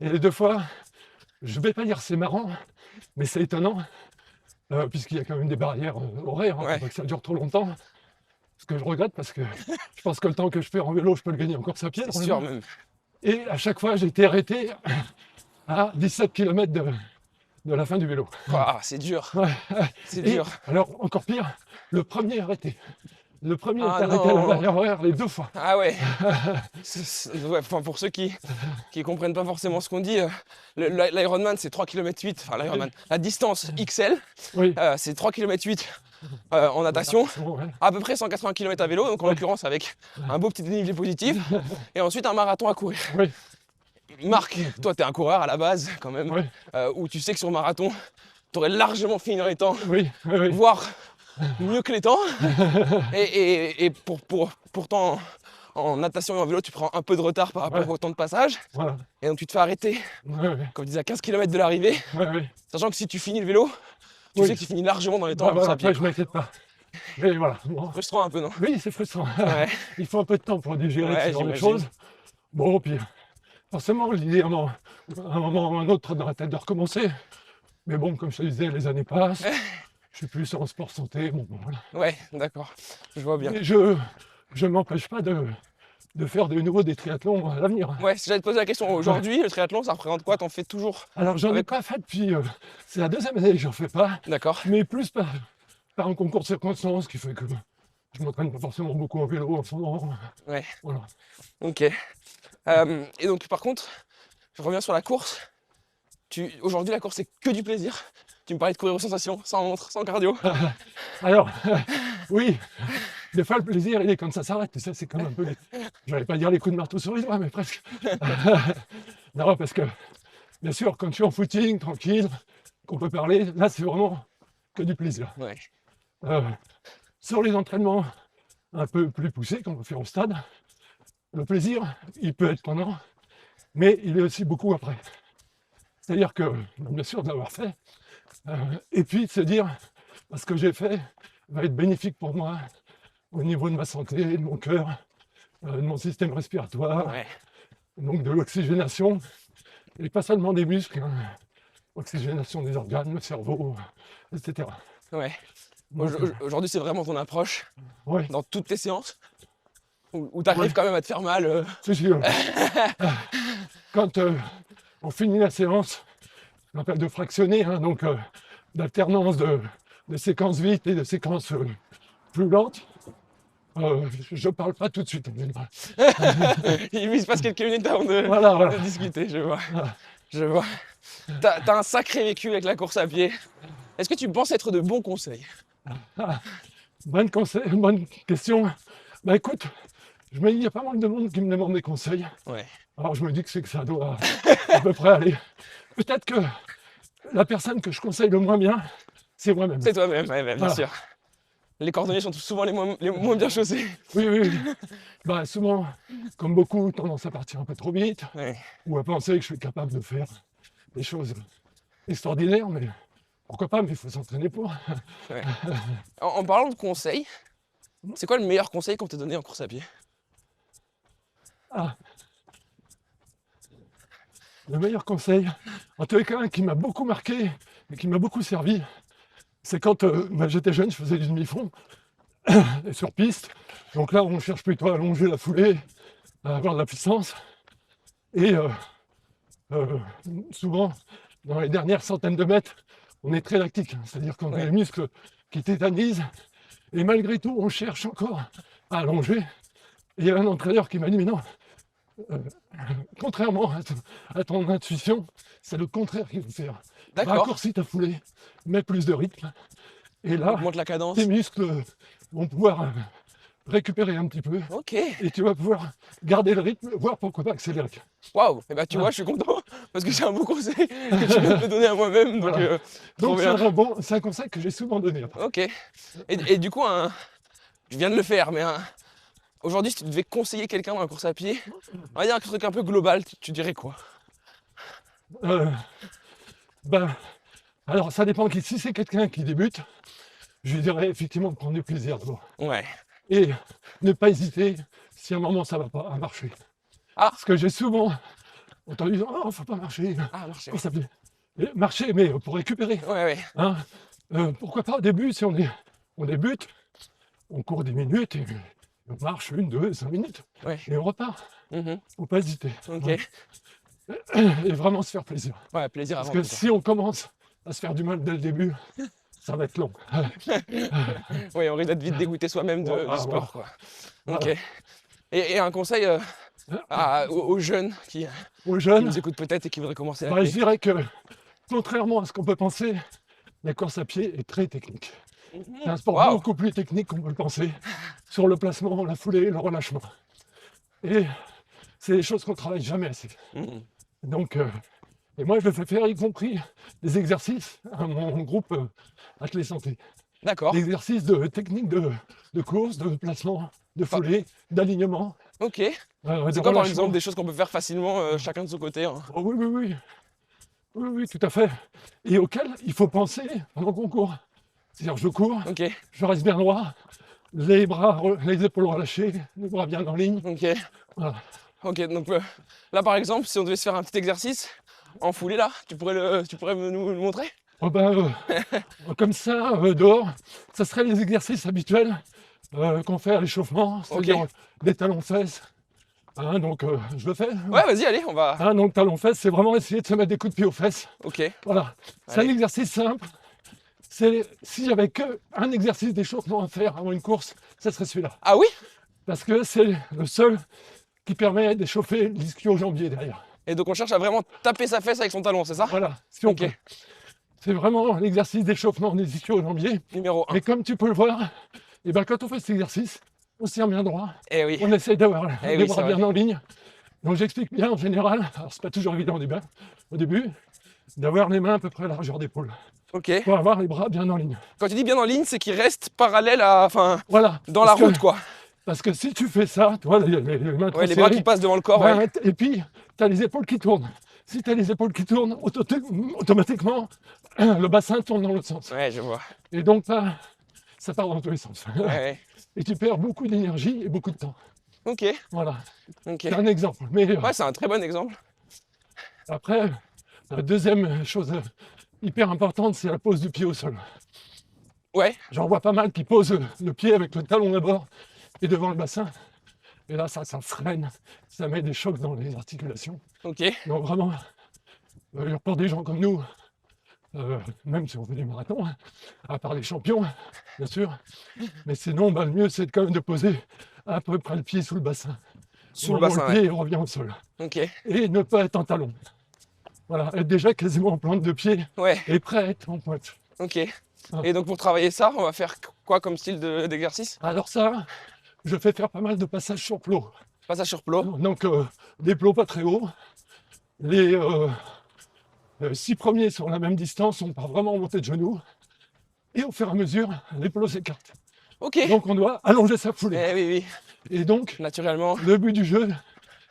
Et les 2 fois, je ne vais pas dire c'est marrant, mais c'est étonnant, puisqu'il y a quand même des barrières horaires, Ouais. pour pas que ça dure trop longtemps. Ce que je regrette, parce que je pense que le temps que je fais en vélo, je peux le gagner en course à pied. C'est sûr même. Et à chaque fois, j'ai été arrêté à 17 km de la fin du vélo. Ah, c'est dur. Ouais. C'est Et dur. alors, encore pire, le premier arrêté. Le premier Ah est arrêté à non. la barrière horaire les 2 fois. Ah ouais. Ouais, enfin, pour ceux qui comprennent pas forcément ce qu'on dit, l'Ironman c'est 3 km 8, enfin l'Ironman, la distance XL, Oui. c'est 3 km 8 en natation, Ouais. à peu près 180 km à vélo, donc en l'occurrence avec un beau petit dénivelé positif, et ensuite un marathon à courir. Oui. Marc, toi t'es un coureur à la base quand même, Oui. où tu sais que sur marathon, t'aurais largement fini dans les temps, Oui. voire mieux que les temps. Et pourtant, en natation et en vélo, tu prends un peu de retard par rapport Ouais. au temps de passage. Voilà. Et donc, tu te fais arrêter, Ouais. comme je disais, à 15 km de l'arrivée. Ouais. Sachant que si tu finis le vélo, tu Oui. sais que tu finis largement dans les temps. Bah, en course voilà, à pied. après, je m'inquiète pas. Mais voilà. Bon. Frustrant un peu, non? Oui, c'est frustrant. Ouais. Il faut un peu de temps pour digérer Ouais, ce genre de j'imagine. choses. Bon, puis forcément, l'idée, à un moment ou un autre, dans la tête de recommencer. Mais bon, comme je te disais, les années passent. Je suis plus en sport santé. Bon, voilà. Ouais, d'accord. Je vois bien. Et je ne m'empêche pas de faire de nouveau des triathlons à l'avenir. Ouais, si j'allais te poser la question, aujourd'hui, le triathlon, ça représente quoi? T'en fais toujours? Alors, j'en ai Avec- pas fait depuis. C'est la 2e année que j'en fais pas, D'accord. mais plus par un concours de circonstances qui fait que je m'entraîne pas forcément beaucoup en vélo en ce moment. Ouais. Voilà. Ok. Et donc, par contre, je reviens sur la course. Aujourd'hui, la course, c'est que du plaisir. Tu me parlais de courir aux sensations, sans montre, sans cardio. Alors, oui, des fois le plaisir, il est quand ça s'arrête. Et ça, c'est comme un peu, je vais pas dire les coups de marteau sur les doigts, mais presque. Non, parce que, bien sûr, quand je suis en footing, tranquille, qu'on peut parler, là, c'est vraiment que du plaisir. Ouais. Sur les entraînements un peu plus poussés, qu'on peut faire au stade, le plaisir, il peut être pendant, mais il est aussi beaucoup après. C'est-à-dire que, bien sûr, de l'avoir fait, et puis de se dire, ce que j'ai fait va être bénéfique pour moi au niveau de ma santé, de mon cœur, de mon système respiratoire, Ouais. donc de l'oxygénation, et pas seulement des muscles, hein, oxygénation des organes, le cerveau, etc. Ouais. Donc, Aujourd'hui, c'est vraiment ton approche ouais, dans toutes tes séances où tu arrives Ouais. quand même à te faire mal. c'est sûr. Quand on finit la séance, on appelle de fractionner, hein, donc d'alternance de séquences vite et de séquences plus lentes. Je parle pas tout de suite en général. Il se passe quelques minutes avant de Voilà. discuter, je vois. Voilà. Je vois. T'as un sacré vécu avec la course à pied. Est-ce que tu penses être de bons conseils? Bonne question. Bah écoute, je me dis, il y a pas mal de monde qui me demande des conseils. Ouais. Alors je me dis que c'est que ça doit à peu près aller. Peut-être que la personne que je conseille le moins bien, c'est moi-même. C'est toi-même, ouais, bien Voilà. sûr. Les cordonniers sont souvent les moins bien chaussés. Oui, oui, oui. Bah, souvent, comme beaucoup, tendance à partir un peu trop vite, Ouais. ou à penser que je suis capable de faire des choses extraordinaires, mais pourquoi pas, mais il faut s'entraîner pour. En parlant de conseils, c'est quoi le meilleur conseil qu'on t'ait donné en course à pied? Ah, le meilleur conseil, en tous les cas, un qui m'a beaucoup marqué et qui m'a beaucoup servi, c'est quand j'étais jeune, je faisais du demi-fond et sur piste. Donc là, on cherche plutôt à allonger la foulée, à avoir de la puissance. Et souvent, dans les dernières centaines de mètres, on est très lactique, c'est-à-dire qu'on a les muscles qui tétanisent. Et malgré tout, on cherche encore à allonger. Et il y a un entraîneur qui m'a dit, mais non, contrairement à ton intuition, c'est le contraire qu'il faut faire. D'accord. Raccourcis ta foulée, mets plus de rythme. Et là, Augmente la cadence. tes muscles vont pouvoir récupérer un petit peu. Ok. Et tu vas pouvoir garder le rythme, voire pourquoi pas accélérer. Waouh. Et bah tu vois, je suis content parce que c'est un beau conseil que tu viens de me donner à moi-même. Donc, Voilà. trop Donc bien. c'est un conseil que j'ai souvent donné. Ok. Et du coup, je viens de le faire, mais aujourd'hui, si tu devais conseiller quelqu'un dans la course à pied, on va dire un truc un peu global, tu dirais quoi? Ben, alors ça dépend si c'est quelqu'un qui débute, je lui dirais effectivement de prendre du plaisir d'abord. Ouais. Et ne pas hésiter si à un moment ça va pas à marcher. Ah. Parce que j'ai souvent entendu dire oh, faut pas marcher. Ah, marcher. Course à pied. Et marcher, mais pour récupérer. Ouais, ouais. Hein. Pourquoi pas au début, si on débute, on court 10 minutes et on marche 1, 2, 5 minutes. Ouais. Et on repart. Mhm. Faut pas hésiter. Ok. Ouais. Et vraiment se faire plaisir. Ouais, plaisir Parce avant que tout. si on commence à se faire du mal dès le début, ça va être long. Oui, on risque d'être vite dégoûté soi-même du Voilà. sport, quoi. Voilà. Ok. Et un conseil aux jeunes qui Aux jeunes, nous écoutent peut-être et qui voudraient commencer la bah, je pied. dirais que, contrairement à ce qu'on peut penser, la course à pied est très technique. C'est un sport Waouh. beaucoup plus technique qu'on peut le penser, sur le placement, la foulée, le relâchement. Et c'est des choses qu'on ne travaille jamais assez. Mhm. Donc, et moi, je le fais faire, y compris des exercices à mon groupe Athlètes Santé. D'accord. Des exercices de technique de course, de placement, de foulée, d'alignement. Ok. de C'est quoi par relâchement. exemple des choses qu'on peut faire facilement chacun de son côté, hein? Oh, oui, oui, oui. Oui, oui, tout à fait. Et auquel il faut penser pendant qu'on court. C'est-à-dire, je cours, Ok. je reste bien droit, les bras, les épaules relâchées, les bras bien en ligne. Ok. Voilà. Ok. Donc là par exemple, si on devait se faire un petit exercice en foulée là, tu pourrais nous le montrer? Oh ben, comme ça, dehors, ça serait les exercices habituels qu'on fait à l'échauffement, c'est-à-dire des talons-fesses. Hein, donc, je le fais. Ouais, vas-y, allez, on va. Hein, donc, talons-fesses, c'est vraiment essayer de se mettre des coups de pied aux fesses. Ok. Voilà. C'est un Allez. exercice simple. Si j'avais qu'un exercice d'échauffement à faire avant une course, ça serait celui-là. Ah oui? Parce que c'est le seul qui permet d'échauffer l'ischio-jambier derrière. Et donc on cherche à vraiment taper sa fesse avec son talon, c'est ça? Voilà, si on Ok. peut. C'est vraiment l'exercice d'échauffement des ischio-jambiers. Numéro 1. Et comme tu peux le voir, et ben quand on fait cet exercice, on se tient bien droit. Eh oui. On essaie d'avoir Eh les oui, bras c'est vrai. bien en ligne. Donc j'explique bien en général, alors c'est pas toujours évident au début, d'avoir les mains à peu près à la largeur d'épaule. Ok. Pour avoir les bras bien en ligne. Quand tu dis bien en ligne, c'est qu'il reste parallèle à. Enfin, Voilà. dans la Parce que- route quoi. Parce que si tu fais ça, tu vois, les mains trop Ouais, les bras serrées, qui passent devant le corps, ben, ouais. et puis tu as les épaules qui tournent. Si tu as les épaules qui tournent, automatiquement, le bassin tourne dans l'autre sens. Ouais, je vois. Et donc là, ça part dans tous les sens. Ouais, ouais. Et tu perds beaucoup d'énergie et beaucoup de temps. Ok. Voilà, Ok. c'est un exemple. Mais Ouais, c'est un très bon exemple. après, la deuxième chose hyper importante, c'est la pose du pied au sol. Ouais. J'en vois pas mal qui posent le pied avec le talon d'abord et devant le bassin. Et là, ça freine, ça met des chocs dans les articulations. Ok. Donc vraiment, pour des gens comme nous, même si on fait des marathons, hein, à part les champions, bien sûr, mais sinon, le mieux, c'est quand même de poser à peu près le pied sous le bassin. Sous le Au moment où bassin, le pied revient au sol. Ok. Et ne pas être en talon. Voilà, être déjà quasiment en pointe de pied Ouais. et prêt à être en pointe. Ok. Et donc pour travailler ça, on va faire quoi comme style d'exercice? Alors ça, je fais faire pas mal de passages sur plot. Passage sur plot. Donc des plots pas très hauts. Les 6 premiers sur la même distance, on part vraiment en montée de genoux. Et au fur et à mesure, les plots s'écartent. Ok. Donc on doit allonger sa foulée. Eh oui, Et donc, naturellement. le but du jeu,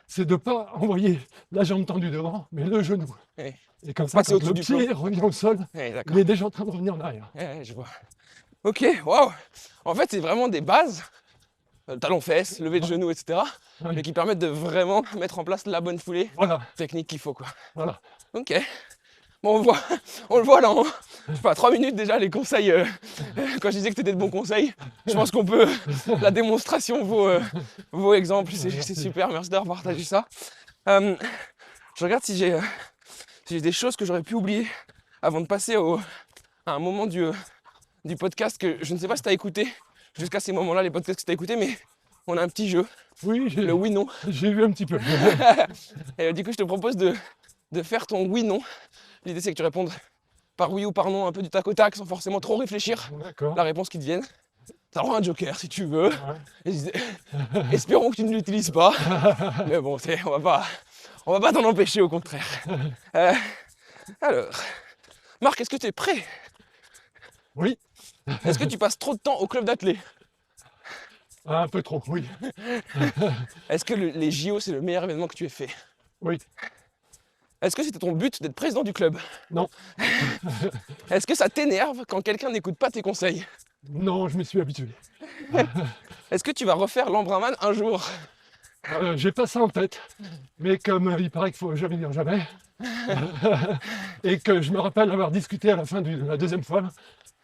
c'est de ne pas envoyer la jambe tendue devant, mais le genou. Eh. Et comme ça, Passer quand au-dessus le du pied revient au sol, Eh, d'accord. il est déjà en train de revenir en arrière. Je vois. Ok, waouh. En fait, c'est vraiment des bases, talons-fesses, lever de genoux, etc. Ouais. Mais qui permettent de vraiment mettre en place la bonne foulée Voilà, technique qu'il faut, quoi. voilà. Ok. Bon, on le voit là, je sais pas, 3 minutes déjà, les conseils. Quand je disais que t'étais de bons conseils, je pense qu'on peut. La démonstration vaut exemple. C'est super, merci d'avoir partagé ça. Je regarde si j'ai des choses que j'aurais pu oublier avant de passer à un moment du podcast que je ne sais pas si tu as écouté jusqu'à ces moments-là, les podcasts que tu as écoutés, mais on a un petit jeu, Oui, le oui-non. j'ai vu un petit peu. Et du coup, je te propose de faire ton oui-non. L'idée, c'est que tu répondes par oui ou par non, un peu du tac au tac, sans forcément trop réfléchir. D'accord. La réponse qui te vienne. T'as droit à un joker si tu veux. Ouais. Espérons que tu ne l'utilises pas. Mais bon, on va pas t'en empêcher, au contraire. Alors, Marc, est-ce que tu es prêt? Oui, Est-ce que tu passes trop de temps au club d'athlé? un peu trop, oui. Est-ce que les JO, c'est le meilleur événement que tu aies fait? Oui, Est-ce que c'était ton but d'être président du club? non, Est-ce que ça t'énerve quand quelqu'un n'écoute pas tes conseils? non, je m'y suis habitué. Est-ce que tu vas refaire l'Embrunman un jour? J'ai pas ça en tête, mais comme il paraît qu'il faut jamais dire jamais, et que je me rappelle avoir discuté à la fin de la deuxième fois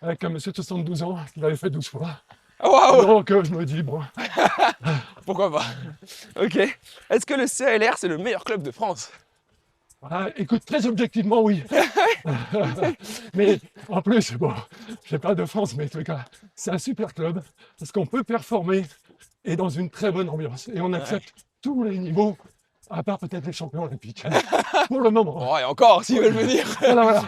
avec un monsieur de 72 ans qui l'avait fait 12 fois. Waouh! Donc je me dis, bon, Pourquoi pas? Ok. Est-ce que le CALR, c'est le meilleur club de France? écoute, très objectivement, oui. Mais en plus, bon, je sais pas de France, mais en tout cas, c'est un super club parce qu'on peut performer et dans une très bonne ambiance. Et on accepte tous les niveaux, à part peut-être les champions olympiques. Pour le moment. Oh, et encore, s'ils veulent venir. Voilà.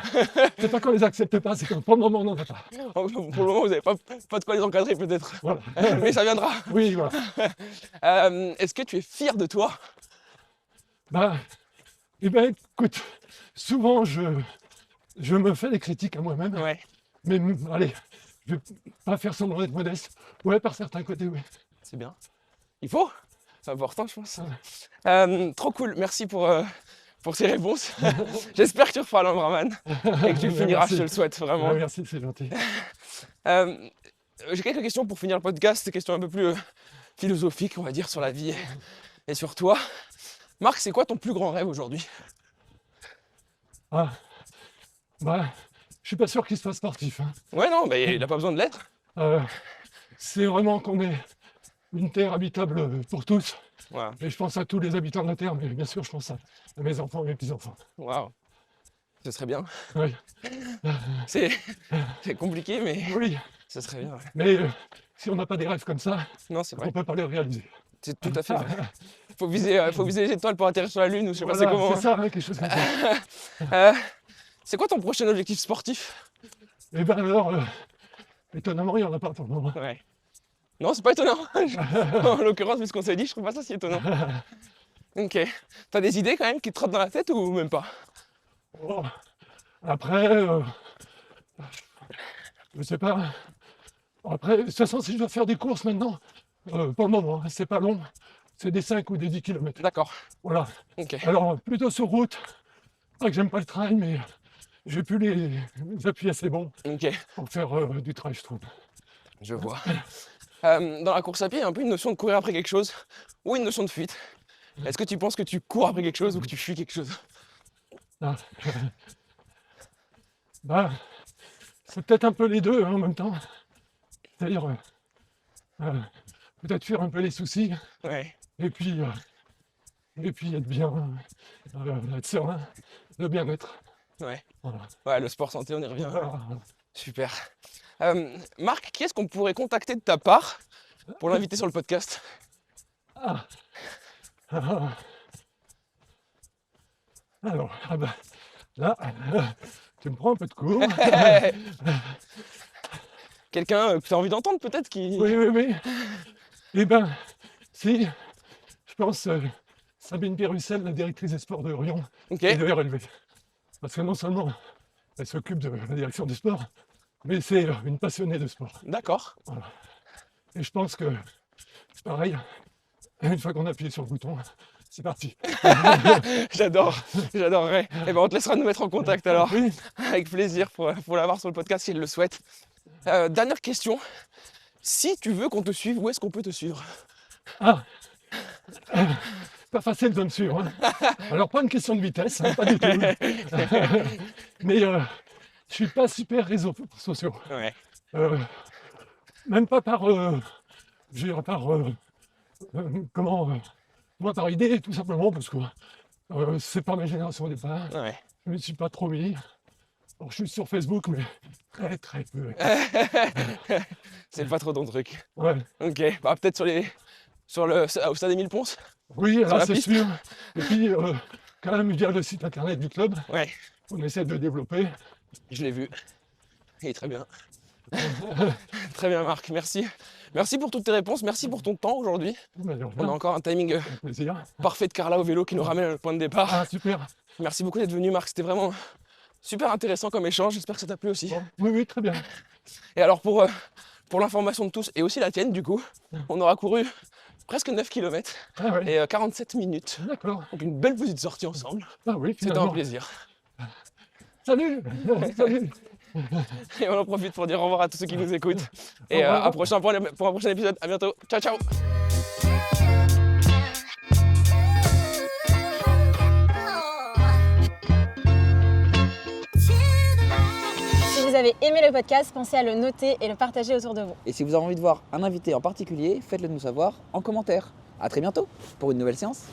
C'est pas qu'on les accepte pas, c'est que pour le moment, on n'en a pas. Pour le moment, vous n'avez pas de quoi les encadrer, peut-être. Voilà. Mais ça viendra. Oui, voilà. Est-ce que tu es fier de toi? Bah, eh ben, écoute, souvent, je me fais des critiques à moi-même. Ouais. Mais allez, je vais pas faire semblant d'être modeste. Ouais, par certains côtés, oui. C'est bien. Il faut. C'est important, je pense. Trop cool. Merci pour ces réponses. J'espère que tu referas l'Embrunman et que tu le finiras, Merci. je te le souhaite vraiment. Ouais, merci, c'est gentil. J'ai quelques questions pour finir le podcast, des questions un peu plus philosophiques, on va dire, sur la vie et sur toi. Marc, c'est quoi ton plus grand rêve aujourd'hui? Ah, bah, je suis pas sûr qu'il soit sportif. Hein. Ouais, non, mais il n'a pas besoin de l'être. C'est vraiment qu'on ait une terre habitable pour tous. Voilà. Et je pense à tous les habitants de la terre, mais bien sûr, je pense à mes enfants et mes petits-enfants. Waouh. Ce serait bien. Oui, C'est compliqué, mais oui. ce serait bien. Ouais. Mais si on n'a pas des rêves comme ça, Non, c'est on vrai. ne peut pas les réaliser. C'est tout à fait vrai. Faut viser les étoiles pour atterrir sur la Lune ou je sais pas Voilà, c'est comment. c'est ça, hein, quelque chose comme ça. C'est quoi ton prochain objectif sportif? Et bien alors, étonnamment, il n'y en a pas pour le moment. Ouais. Non, c'est pas étonnant. En l'occurrence, vu ce qu'on s'est dit, je trouve pas ça si étonnant. Ok. T'as des idées quand même qui te trottent dans la tête ou même pas? Oh. Après, je sais pas. Après, de toute façon, si je dois faire des courses maintenant, pour le moment, hein, c'est pas long. C'est des 5 ou des 10 km. D'accord. Voilà. Ok. Alors, plutôt sur route. Pas que j'aime pas le trail, mais j'ai plus les appuis assez bons Ok. pour faire du trail, je trouve. Je vois. Dans la course à pied, il y a un peu une notion de courir après quelque chose ou une notion de fuite. Est-ce que tu penses que tu cours après quelque chose ou que tu fuis quelque chose? Ah. Bah, c'est peut-être un peu les deux hein, en même temps. C'est-à-dire, peut-être fuir un peu les soucis Ouais. et puis être bien, être serein, le bien-être. Ouais. Voilà. Ouais, le sport santé, on y revient. Voilà. Super. Marc, qui est-ce qu'on pourrait contacter de ta part pour l'inviter sur le podcast? Ah. Ah. Alors, ah bah, là, tu me prends un peu de cours. Quelqu'un que tu as envie d'entendre peut-être qui... Oui, oui, oui. Eh ben, si, je pense Sabine Pérussel, la directrice des sports de Orion Ok. et de RLV. Parce que non seulement elle s'occupe de la direction du sport, mais c'est une passionnée de sport. D'accord. Voilà. Et je pense que c'est pareil, une fois qu'on a appuyé sur le bouton, c'est parti. J'adorerais. Et ben on te laissera nous mettre en contact alors, Oui, avec plaisir pour l'avoir sur le podcast s'il le souhaite. Dernière question, si tu veux qu'on te suive, où est-ce qu'on peut te suivre? pas facile de me suivre. Hein. Alors, pas une question de vitesse, hein, pas du tout. Mais je suis pas super réseaux sociaux. Ouais. Même pas par, je veux dire, moi par idée, tout simplement, parce que c'est pas ma génération au départ. Ouais. Je me suis pas trop mis. Alors, je suis sur Facebook, mais très très peu. C'est pas trop ton truc. Ouais. Ok, bah peut-être au stade Émile Ponce. Oui, la là c'est piste. sûr. Et puis, quand même, via le site internet du club, Ouais, on essaie de développer. je l'ai vu. Il est très bien. Très bien Marc, merci. Merci pour toutes tes réponses, merci pour ton temps aujourd'hui. On a encore un timing Avec plaisir. parfait de Carla au vélo qui nous ramène à notre point de départ. Ah, super. Merci beaucoup d'être venu Marc, c'était vraiment super intéressant comme échange, j'espère que ça t'a plu aussi. Bon, oui, très bien. Et alors pour l'information de tous et aussi la tienne du coup, on aura couru presque 9 km Ah, ouais. et 47 minutes. D'accord. Donc une belle petite sortie ensemble, Ah oui, c'était un finalement. plaisir. Salut. Salut. Et on en profite pour dire au revoir à tous ceux qui nous écoutent. Et Au revoir. pour un prochain épisode, à bientôt, ciao ciao. Si vous avez aimé le podcast, pensez à le noter et le partager autour de vous. Et si vous avez envie de voir un invité en particulier, faites-le nous savoir en commentaire. A très bientôt pour une nouvelle séance.